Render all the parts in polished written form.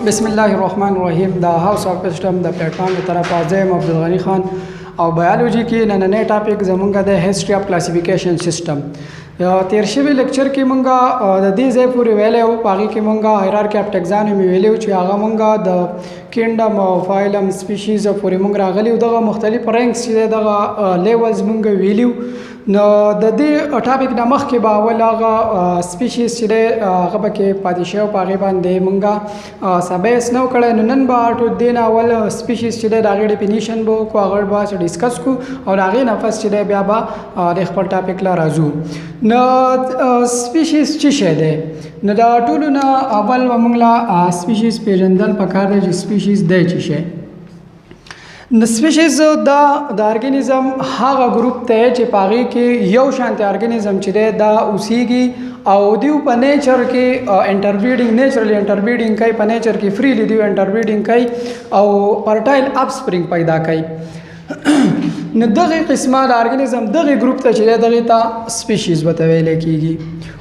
बिस्मिल्लाहिर्रहमानिर्रहीम the house of system د प्लेटफॉर्म د طرف عظیم عبدالغنی خان او بایولوژي کې نننې ټاپک زمونږ د هیستوري اف کلاسیفیکیشن سیستم تیر شوی لیکچر کې مونږه د دې ځای پورې ویلې او پاغي کې مونږه هایرارکی اف ټاکزانومي ویلې چې هغه مونږه د کینډم او فایلم سپیشیز پورې مونږ راغلی او دغه مختلف رینکس چې دغه لیولز مونږ ویلیو نو د دې ټاپک نه مخکې به اول هغه سپیشیز چې دی هغه پکې پاتې شوی او په هغې باندې مونږه سبیس نه کړی نو نن به ټول دې نه اول سپیشیز چې دی د هغې ډیفینیشن به وکړو هغه به ډسکس کړو او د هغې نه پس چې دی بیا به د خپل ټاپک له راځو نو سپیشیز څه شی دی نو د ټولو نه اول به مونږ له سپیشیز پېژندل پکار دی چې سپیشیز دی څه شی د سپیشیز د ارګانیزم هغه ګروپ ته چې پاغي کې یو شانتي ارګانیزم چې دی دا اوسېږي او دیو په نیچر کې انټربریډینګ نیچرلی انټربریډینګ کوي په نیچر کې فریلی دیو انټربریډینګ کوي او فرټایل اپ سپرینګ پیدا کوي نو دغه قسمه د ارګانیزم دغه ګروپ ته چې دغه ته سپیشیز وته ویل کیږي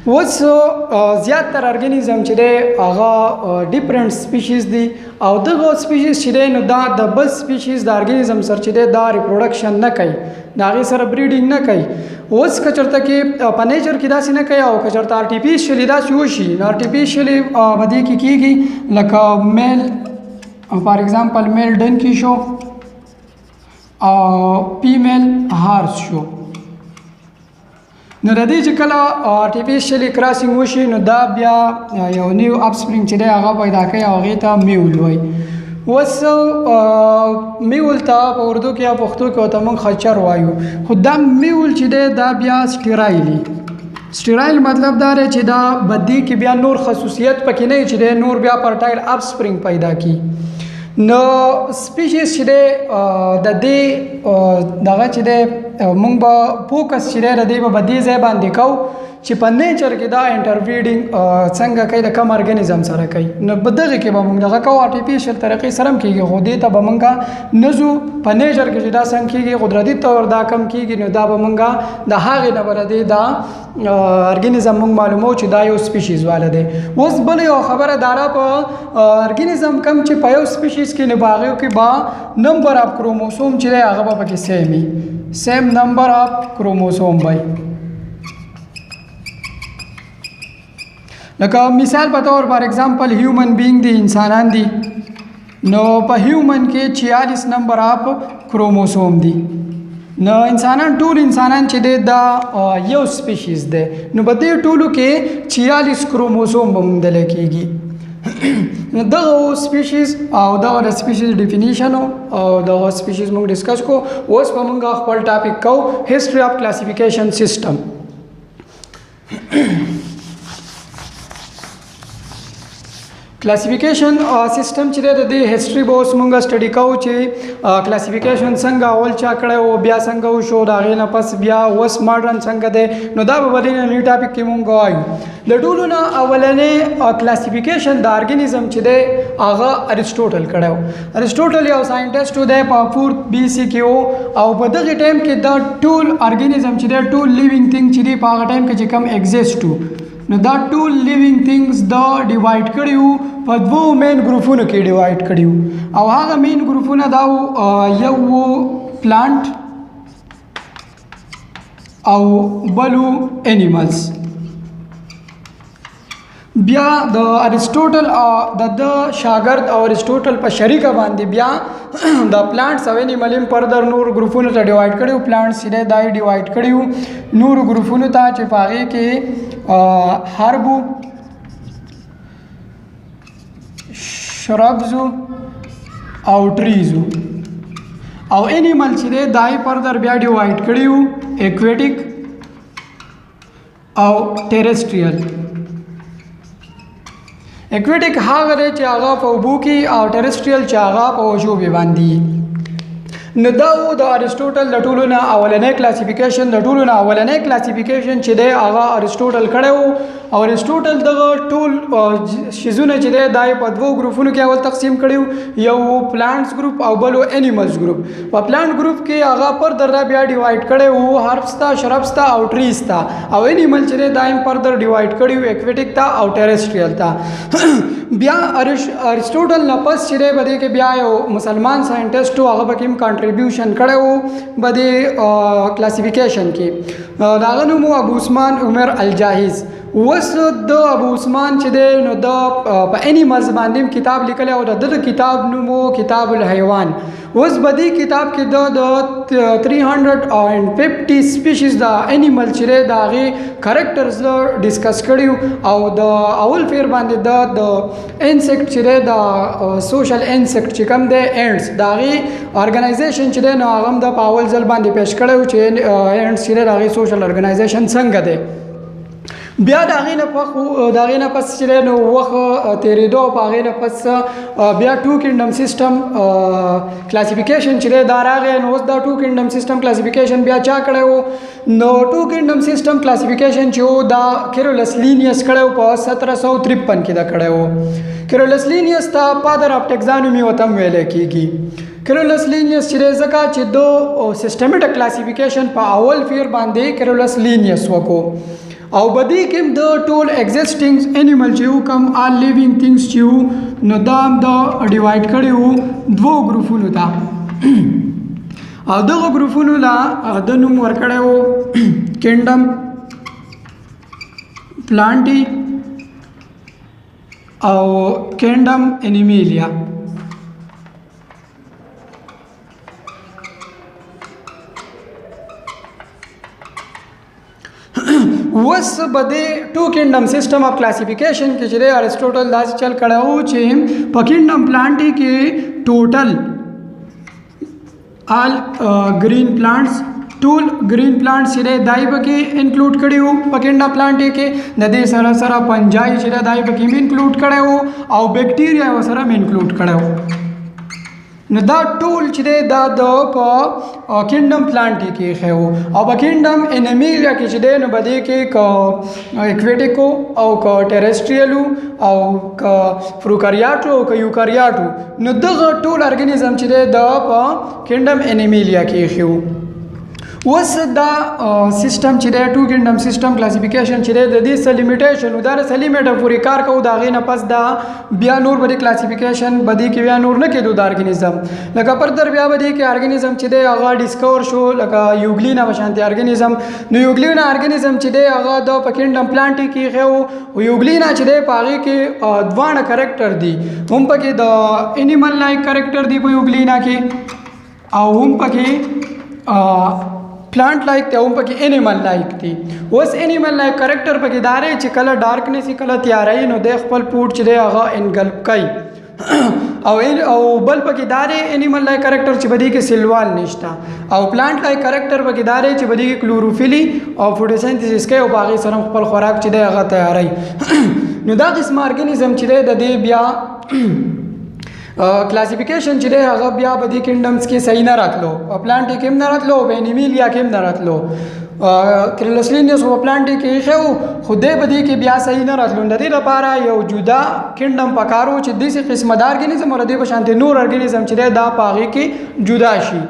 وڅ زیاتره ارګانیزم چې دی هغه ډیفرنٹ سپیشیز دي او دغه سپیشیز چې دی نو دا د بل سپیشیز د ارګانیزم سره چې دی دا ریپروډکشن نه کوي د هغې سره بریډینګ نه کوي اوس که چېرته کې په نیچر کې داسې نه کوي او که چېرته آرټیفیشیلي داسې وشي نو آرټیفیشیلي په دې کې کېږي لکه میل فار ایگزامپل میل ډنکی شو او فیمیل هارس شو نو د دې چې کله آرټیفیشیلي کراسینګ وشي نو دا بیا یو نیو اپ سپرینګ چې دی هغه پیدا کوي او هغې ته میول وایي اوس میول ته په اردو کې یا پښتو کې ورته موږ خچر وایو خو دا میول چې دی دا بیا سټیرایلي سټیرایل مطلب دا دی چې دا بدی کې بیا نور خصوصیت پکې نه چې دی نور بیا فرټایل اپ سپرینګ پیدا کی نو سپیشیز چې دی د دې دغه چې دی مونږ به فوکس چې دی د دې به دې ځای باندې کوو چې په نیچر کې دا انټربریډینګ څنګه کوي د کم ارګانیزم سره کوي نو په دغه کې به مونږ دغه کوو آرټیفیشیل طریقې سره هم کېږي خو دې ته به مونږه نه ځو په نیچر کې چې دا څنګه کېږي قدرتي طور دا کم کېږي نو دا به مونږه د هغې نه به د دا ارګانیزم مونږ معلومو چې دا یو سپیشیز والا دی اوس بل یو خبره داره په ارګانیزم کم چې په یو سپیشیز کې نه په هغې کې به نمبر اف کروموسوم چې دی هغه به پکې سیم وي سیم نمبر اف کروموسوم وي لکه مثال په طور فار ایگزامپل هیومن بینګ دی انسانان دي نو په هیومن کې 46 نمبر اف کروموسوم دي نو انسانان ټول انسانان چې دی دا یو سپیشیز دی نو په دې ټولو کې 46 کروموسوم به موندل کېږي نو دغه سپیشیز او دغه د سپیشیز ډیفینیشن او دغه سپیشیز موږ ډسکس کو اوس به موږ خپل ټاپک کو هیستوري اف کلاسیفیکیشن سیستم کلاسیفیکیشن سیستم چې د دې هیستوري به اوس مونږ سټډي کوو چې کلاسیفیکیشن څنګه اول چا کړی او بیا څنګه وشو د هغې نه پس بیا اوس ماډرن څنګه دی نو دا به په دې ننني ټاپک کې مونږ وایو د ټولو نه اولنې کلاسیفیکیشن د ارګانیزم چې دی هغه ارسټوټل کړی و ارسټوټل یو ساینټسټ و دی په 4 BC کې و او په دغې ټایم کې دا ټول ارګانیزم چې دی ټول لیوینګ تھنګ چې دی په هغه ټایم کې چې کم ایگزیسټ و نو دا ټول لیوینګ تھنګز دا ډیوایډ کړي وو په دوو مین ګروپونو کې ډیوایډ کړي وو او هغه مین ګروپونه دا یو پلانټ او بلو انیملز بیا د ارسټوټل د شاګرد او ارسټوټل په شریکه باندې بیا د پلانټس او انیمل فردر نور ګروپونو ته ډیوایډ کړي وو پلانټس چې دای ډیوایډ کړي وو نور ګروپونو ته چې په هغې کې هربو شربزو او ټریزو او انیمل چې دی دای فردر بیا ډیوایډ کړي وو ایکویټک او ټیرسټریل ایکویټک هغه دی چې هغه په اوبو کې او ټیرسټریل چې هغه په ژوبې باندې نو دا و د ارسټوټل د ټولو نه اولنی کلاسیفیکیشن د ټولو نه اولنی کلاسیفیکیشن چې دی هغه ارسټوټل کړی و او ارسټوټل دغه ټول شیزونه چې دی دا یې په دوو ګروپونو کې اول تقسیم کړي وو یو پلانټس ګروپ او بل انیملز ګروپ په پلانټ ګروپ کې هغه فردر بیا ډیوایډ کړی وو هربس ته شربس ته او ټریز ته او انیمل چې دی دا یې فردر ډیوایډ کړي وو ایکویټک ته او ټیرسټریل ته بیا ارسطوټل نه پس چې دی په دې کې بیا یو مسلمان ساینټسټ و هغه پکې هم کانټریبیوشن کړی و په دې کلاسیفیکیشن کې د هغه نوم و ابو عثمان عمر الجاهز اوس د ابو عثمان چې دی نو د په انیملز باندې کتاب لیکلی او د ده کتاب نوم و کتاب الحیوان اوس په دې کتاب کې د 350 سپیشیز د انیمل چې دی د هغې کرکټرز ډسکس کړي او د اول فیر باندې د انسیکټ چې دی د سوشل انسیکټ چې کوم دی اینډس د هغې ارګنایزیشن چې دی نو هغه هم د په اول ځل باندې پیش کړی و چې اینډس چې دی د هغې سوشل ارګنایزیشن څنګه دی بیا د هغې نه پس چې دی نو وخت تېرېدو او په هغې نه پس بیا ټو کینډم سیسټم کلاسیفیکیشن چې دی دا راغی نو اوس دا ټو کینډم سیسټم کلاسیفیکیشن بیا چا کړی و نو ټو کینډم سیسټم کلاسیفیکیشن چې و دا کیرولس لینیس کړی و په 1753 کې دا کړی و کیرولس لینیس ته فادر آف ټیکزانومي ورته هم ویلی کېږي کیرولس لینیس چې دی ځکه چې د سیسټمیټک کلاسیفیکیشن په اول فیر باندې کیرولس لینیس وکړو او بدی کې د ټول ایگزیسټینګ انیمل چې یو کم آل لیوینګ تھینګز چې یو نو دا هم د ډیوایډ کړي وو دوو ګروپونو ته او دغه ګروپونو لا د نوم ورکړی وو کینډم پلانټي او کینډم انیمیلیا اوس به د ټو کینډم سیسټم اف کلاسیفیکیشن کې چې دی ارسطوټل داسې چل کړی و چې په کینډم پلانټي کې ټوټل آل ګرین پلانټس ټول ګرین پلانټس چې دی دای پکې انکلوډ کړي وو په کینډم پلانټي کې د دې سره سره پنجای چې دی دای پکې هم انکلوډ کړی وو او بیکټیریا ورسره هم انکلوډ کړی وو نو دا ټول چې دی دا د په کینډم پلانټي کې ایښی وو او په کینډم انیمیلیا کې چې دی نو په دې کې که اکویټیکو او که ټیرسټریلو او که فروکریاټو او که یوکریاټو نو دغه ټول ارګنیزم چې دی د په کینډم انیمیلیا کې ایښی وو اوس دا سیسټم چې دی ټو کینډم سیسټم کلاسیفیکیشن چې دی د دې څه لیمیټیشن و دا څه لیمیټه پورې کار کوو د هغې نه پس دا بیا نور به د کلاسیفیکیشن به دې کې بیا نور نه کېدو د ارګنیزم لکه فردر بیا به دې کې ارګنیزم چې دی هغه ډسکور شو لکه یوګلینا به شانتي ارګنیزم نو یوګلینا ارګنیزم چې دی هغه د په کینډم پلانټي کې ایښی و او یوګلینا چې دی په هغې کې دواړه کرکټر دي هم پکې د انیمل لایک کرکټر دی په یوګلینا کې او هم پکې پلانټ لایک ته هم پکې انیمل لایک دي اوس انیمل لایک کرکټر پکې دا دی چې کله ډارکنیس کله تیارۍ نو د خپل پوټ چې دی هغه انګلپ کوي او بل پکې دا دی انیمل لایک کرکټر چې بدی کې سیلوال نشته او پلانټ لایک کرکټر پکې دا دی چې بدی کې کلوروفیلی او فوټوسنتھیسس کوي او باغې سره خپل خوراک چې دی هغه تیاری نو دا قسم ارګنیزم چې دی د دې بیا کلاسیفیکیشن چې دی هغه بیا به دې کینډمز کې صحیح نه راتلو په پلانټي کې هم نه راتلو په انیمیلیا کې هم نه راتلو کیرولس لینیس په پلانټي کې ایښی و خو دی به دې کې بیا صحیح نه راتلو د دې لپاره یو جدا کینډم پکار و چې داسې قسمه د ارګنیزم او د دې په شانتې نور ارګنیزم چې دی دا په هغې کې جدا شي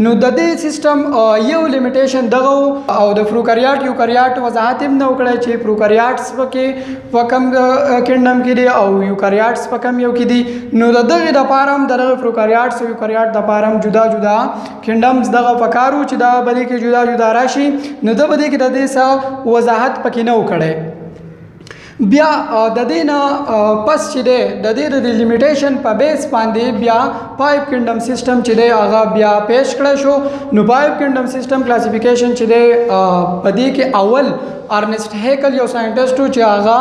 نو د دې سیسټم یو لیمیټیشن دغه او د فروکریاټ یوکریاټ وضاحت هم نه وکړی چې فروکریاټس پکې په کم کینډم کې دي او یوکریاټس په کم یو کې دي نو د دغې دپاره هم دغه فروکریاټس او یوکریاټ دپاره هم جدا جدا کینډمز دغه پکار و چې دا به دې کې جدا جدا راشي نو ده به دې کې د دې څه وضاحت پکې نه وکړی بیا د دې نه پس چې دی د دې د لیمیټیشن په بیس باندې بیا پایپ کینډم سیسټم چې دی هغه بیا پیش کړی شو نو پایپ کینډم سیسټم کلاسیفیکیشن چې دی په دې کې اول ارنسټ هیکل یو ساینټسټ و چې هغه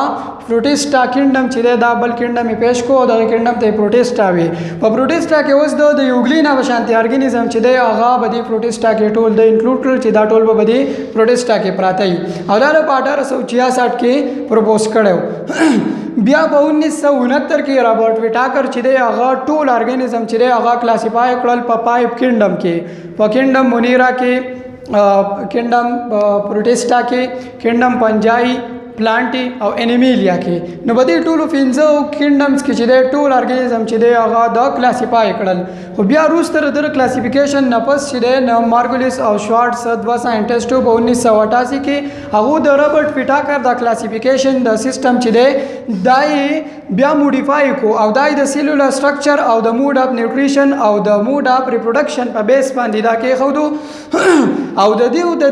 پروټیسټا کینډم چې دی دا بل کینډم یې پیش کو او دغه کینډم ته یې پروټیسټا وي په پروټیسټا کې اوس د یوګلینا په شانتي ارګنیزم چې دی هغه به دې پروټیسټا کې ټول د انکلوډ کړل چې دا ټول به دې پروټیسټا کې پراته وي او دا په 1866 کې پروپوز کړی بیا په 1969 کې رابرټ ویټاکر چې دی هغه ټول ارګنیزم چې دی هغه کلاسیفای کړل په پایپ کینډم کې په کینډم مونیرا کې کینډم پروټیسټا کې کینډم پنجای پلانټي او انیمیلیا کې. نو په دې ټولو 15 کینډمز کې چې د ټول ارګانیزم چې د هغه د کلاسیفای کړل. خو بیا وروسته د کلاسیفیکیشن نه پس چې د مارګولیس او شوارټز دوه ساينټیسټو په 1988 کې هغه د رابرټ پیټاکر د کلاسیفیکیشن د سیستم چې د دای بیا موډیفای کو او دای د سیلولر سټرکچر او د موډ اف نیوټریشن او د موډ اف ریپروډکشن په بیس باندې دا کې خو او د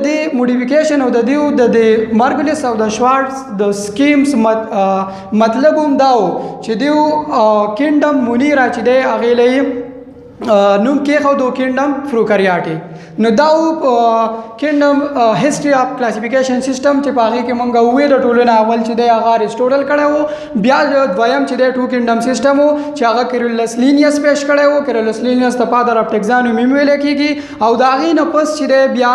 دې موډیفیکیشن او د دې مارګولیس او د شوارټز د سکیمز مطلب هم داو چې دیو کینډم مونیرا چې دی هغه لې نوم کې خو دو کینډم فروکریاټي. نو داو کینډم هیستوري اف کلاسیفیکیشن سیستم چې پاغي کې مونږ وې د ټولو نه اول چې دی هغه ریسټورل کړو. بیا دویم چې دی ټو کینډم سیستم چې هغه کیرلس لینیس پیش کړو. کیرلس لینیس د فادر اف ټیکزانومی ویل کېږي او دا غي نه پس چې دی بیا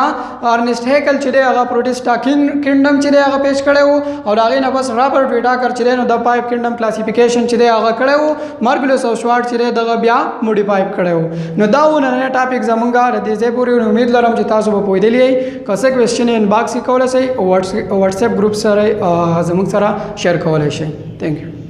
ارنست هیکل چې دی هغه پروټیسټا کینډم چې دی هغه پیش کړو او دا غي نه پس رابرټ پیټاکر چې دی نو د 5 کینډم کلاسیفیکیشن چې دی هغه کړو. مارګولیس او شوارټ چې دی دغه بیا موډیفای کړو. نو دا ونه ټاپک زمونږه د دې ځای پورې امید لرم چې تاسو به پوهیدلی. که څه کوېسچن ان باکس کې کولای شئ او واتساپ ګروپ سره زموږ سره شیر کولای شئ. تھینک یو.